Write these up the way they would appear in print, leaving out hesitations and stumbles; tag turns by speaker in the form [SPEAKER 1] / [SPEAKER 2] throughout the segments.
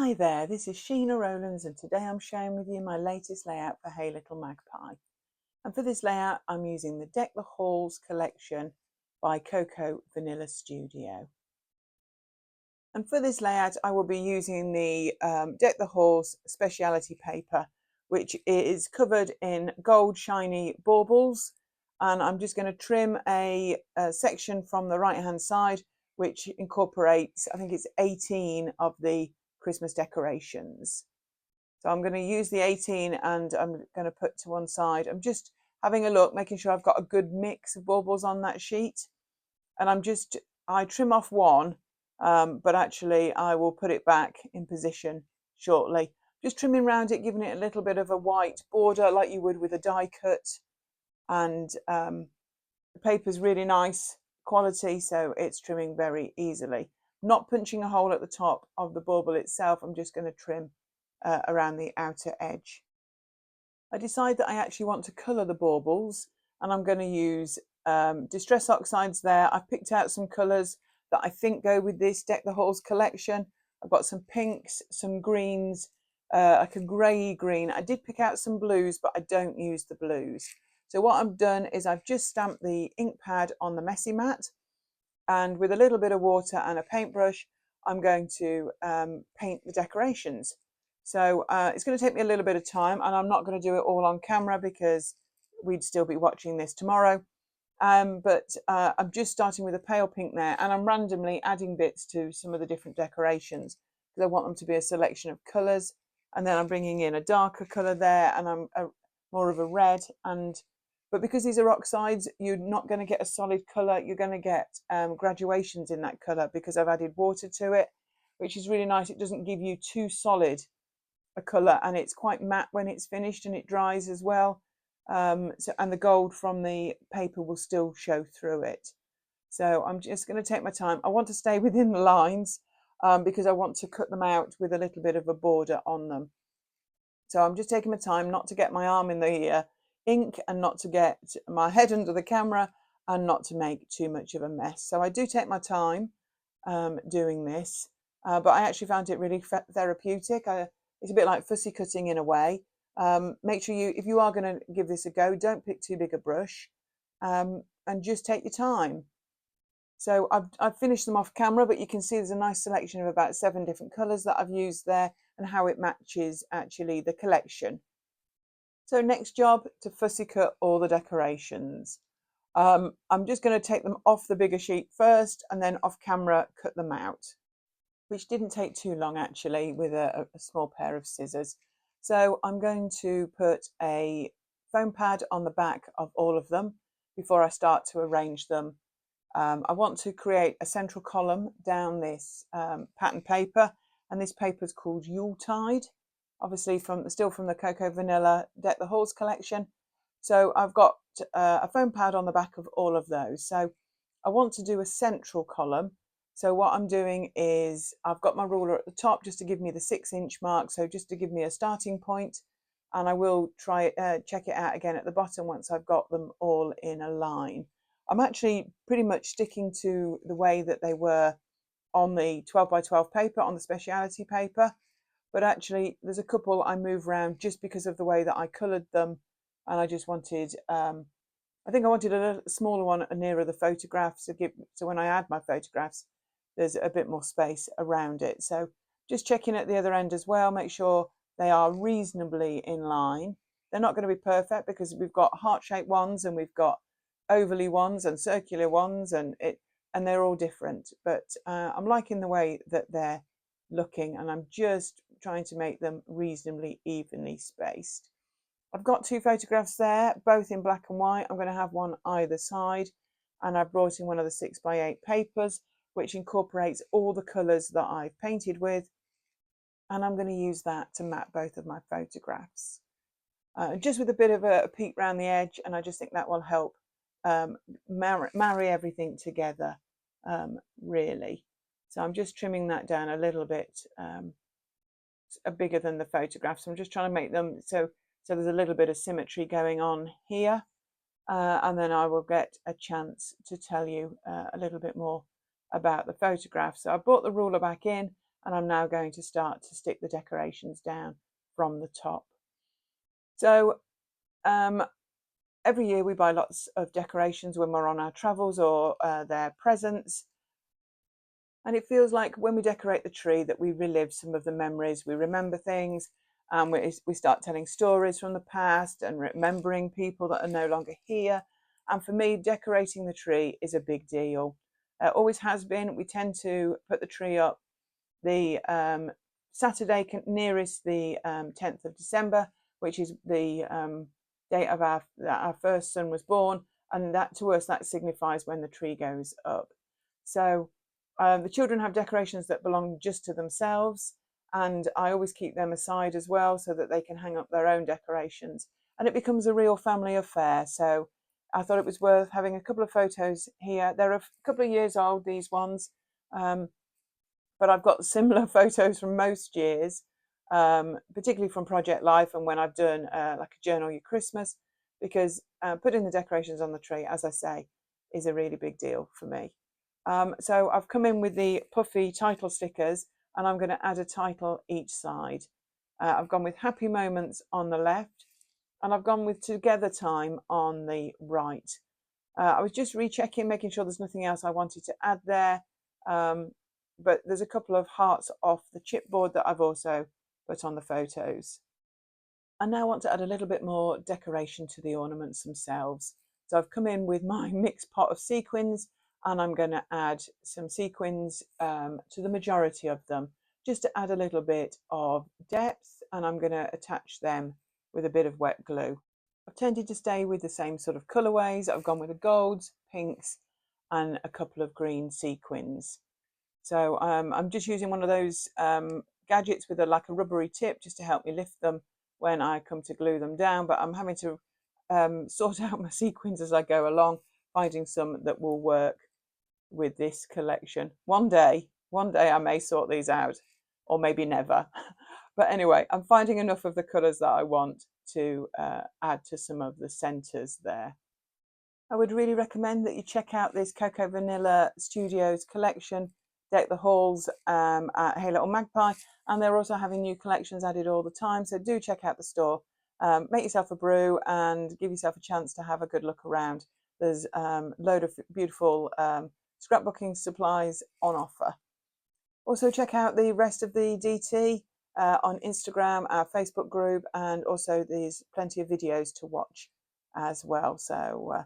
[SPEAKER 1] Hi there, this is Sheena Rowlands and today I'm sharing with you my latest layout for Hey Little Magpie. And for this layout I'm using the Deck the Halls collection by Coco Vanilla Studio. And for this layout I will be using the Deck the Halls speciality paper, which is covered in gold shiny baubles. And I'm just going to trim a section from the right hand side which incorporates, I think it's 18 of the Christmas decorations. So I'm going to use the 18 and I'm going to put to one side. I'm just having a look, making sure I've got a good mix of baubles on that sheet. And I trim off one, but actually I will put it back in position shortly. Just trimming around it, giving it a little bit of a white border like you would with a die cut. And the paper's really nice quality, so it's trimming very easily. Not punching a hole at the top of the bauble itself, I'm just going to trim around the outer edge. I decide that I actually want to colour the baubles, and I'm going to use Distress Oxides there. I've picked out some colours that I think go with this Deck the Halls collection. I've got some pinks, some greens, like a grey green. I did pick out some blues, but I don't use the blues. So what I've done is I've just stamped the ink pad on the messy mat, and with a little bit of water and a paintbrush, I'm going to paint the decorations. So it's going to take me a little bit of time, and I'm not going to do it all on camera because we'd still be watching this tomorrow. But I'm just starting with a pale pink there, and I'm randomly adding bits to some of the different decorations because I want them to be a selection of colours. And then I'm bringing in a darker colour there, and I'm more of a red. But because these are oxides, you're not going to get a solid colour. You're going to get graduations in that colour because I've added water to it, which is really nice. It doesn't give you too solid a colour, and it's quite matte when it's finished, and it dries as well. And the gold from the paper will still show through it. So I'm just going to take my time. I want to stay within the lines because I want to cut them out with a little bit of a border on them. So I'm just taking my time not to get my arm in the ink and not to get my head under the camera and not to make too much of a mess. So I do take my time doing this, but I actually found it really therapeutic. It's a bit like fussy cutting in a way. Make sure if you are going to give this a go, don't pick too big a brush and just take your time. So I've finished them off camera, but you can see there's a nice selection of about 7 different colours that I've used there and how it matches actually the collection. So next job, to fussy cut all the decorations. I'm just going to take them off the bigger sheet first and then off camera cut them out, which didn't take too long actually with a small pair of scissors. So I'm going to put a foam pad on the back of all of them before I start to arrange them. I want to create a central column down this pattern paper, and this paper is called Yuletide, obviously still from the Coco Vanilla Deck the Halls collection. So I've got a foam pad on the back of all of those. So I want to do a central column. So what I'm doing is I've got my ruler at the top just to give me the 6-inch mark, so just to give me a starting point, and I will try check it out again at the bottom once I've got them all in a line. I'm actually pretty much sticking to the way that they were on the 12 by 12 paper, on the speciality paper, but actually there's a couple I move around just because of the way that I coloured them, and I just wanted, I think I wanted a smaller one nearer the photograph, so when I add my photographs, there's a bit more space around it. So just checking at the other end as well, make sure they are reasonably in line. They're not going to be perfect because we've got heart-shaped ones and we've got ovally ones and circular ones, and they're all different. But I'm liking the way that they're looking, and I'm just trying to make them reasonably evenly spaced. I've got 2 photographs there, both in black and white. I'm going to have one either side, and I've brought in one of the 6 by 8 papers, which incorporates all the colours that I've painted with, and I'm going to use that to map both of my photographs. Just with a bit of a peek around the edge, and I just think that will help marry everything together, really. So I'm just trimming that down a little bit bigger than the photographs. I'm just trying to make them so there's a little bit of symmetry going on here, and then I will get a chance to tell you a little bit more about the photograph. So I brought the ruler back in, and I'm now going to start to stick the decorations down from the top. So every year we buy lots of decorations when we're on our travels or their presents. And it feels like when we decorate the tree that we relive some of the memories, we remember things, and we start telling stories from the past and remembering people that are no longer here. And for me, decorating the tree is a big deal. Always has been. We tend to put the tree up the Saturday nearest the 10th of December, which is the date of our first son was born, and that to us that signifies when the tree goes up. So the children have decorations that belong just to themselves, and I always keep them aside as well so that they can hang up their own decorations, and it becomes a real family affair. So I thought it was worth having a couple of photos here. They're a couple of years old, these ones, but I've got similar photos from most years, particularly from Project Life and when I've done like a Journal Your Christmas, because putting the decorations on the tree, as I say, is a really big deal for me. So I've come in with the puffy title stickers, and I'm going to add a title each side. I've gone with Happy Moments on the left, and I've gone with Together Time on the right. I was just rechecking, making sure there's nothing else I wanted to add there. But there's a couple of hearts off the chipboard that I've also put on the photos. I now want to add a little bit more decoration to the ornaments themselves. So I've come in with my mixed pot of sequins, and I'm going to add some sequins to the majority of them, just to add a little bit of depth, and I'm going to attach them with a bit of wet glue. I've tended to stay with the same sort of colourways. I've gone with the golds, pinks, and a couple of green sequins. So I'm just using one of those gadgets with like a rubbery tip just to help me lift them when I come to glue them down. But I'm having to sort out my sequins as I go along, finding some that will work with this collection. One day I may sort these out, or maybe never. But anyway, I'm finding enough of the colours that I want to add to some of the centres there. I would really recommend that you check out this Cocoa Vanilla Studios collection, Deck the Halls at Hey Little Magpie, and they're also having new collections added all the time, so do check out the store. Make yourself a brew and give yourself a chance to have a good look around. There's a load of beautiful scrapbooking supplies on offer. Also check out the rest of the DT on Instagram, our Facebook group, and also there's plenty of videos to watch as well. So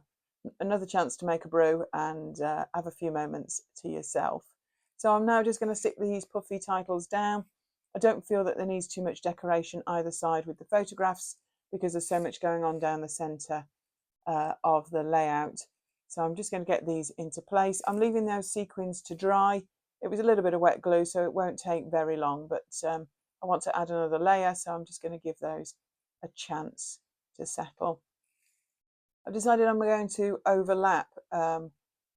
[SPEAKER 1] another chance to make a brew and have a few moments to yourself. So I'm now just going to stick these puffy titles down. I don't feel that there needs too much decoration either side with the photographs because there's so much going on down the centre of the layout. So I'm just going to get these into place. I'm leaving those sequins to dry. It was a little bit of wet glue, so it won't take very long, but I want to add another layer, so I'm just going to give those a chance to settle. I've decided I'm going to overlap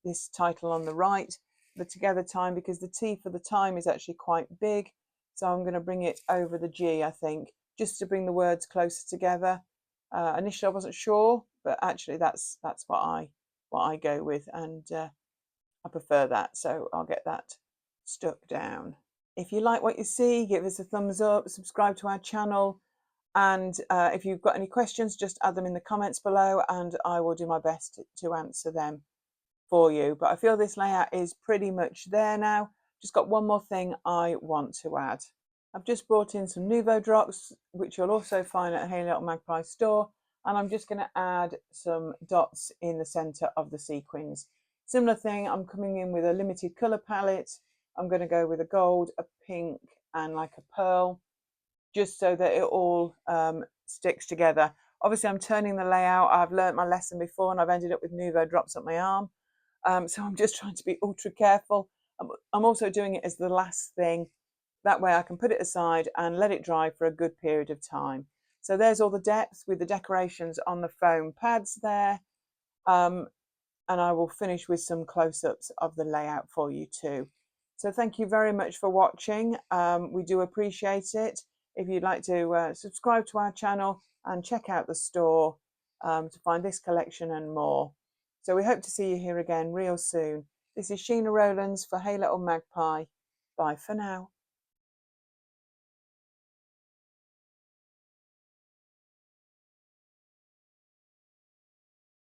[SPEAKER 1] this title on the right, the Together Time, because the T for the time is actually quite big. So I'm going to bring it over the G, I think, just to bring the words closer together. Initially I wasn't sure, but actually that's what I go with, and I prefer that. So I'll get that stuck down. If you like what you see, give us a thumbs up, subscribe to our channel. And if you've got any questions, just add them in the comments below and I will do my best to answer them for you. But I feel this layout is pretty much there now. Just got one more thing I want to add. I've just brought in some Nuvo drops, which you'll also find at Hey Little Magpie store. And I'm just going to add some dots in the centre of the sequins. Similar thing, I'm coming in with a limited colour palette. I'm going to go with a gold, a pink and like a pearl, just so that it all sticks together. Obviously I'm turning the layout. I've learnt my lesson before and I've ended up with Nuvo drops up my arm. So I'm just trying to be ultra careful. I'm also doing it as the last thing. That way I can put it aside and let it dry for a good period of time. So there's all the depth with the decorations on the foam pads there. And I will finish with some close-ups of the layout for you too. So thank you very much for watching. We do appreciate it. If you'd like to subscribe to our channel and check out the store to find this collection and more. So we hope to see you here again real soon. This is Sheena Rowlands for Hey Little Magpie. Bye for now.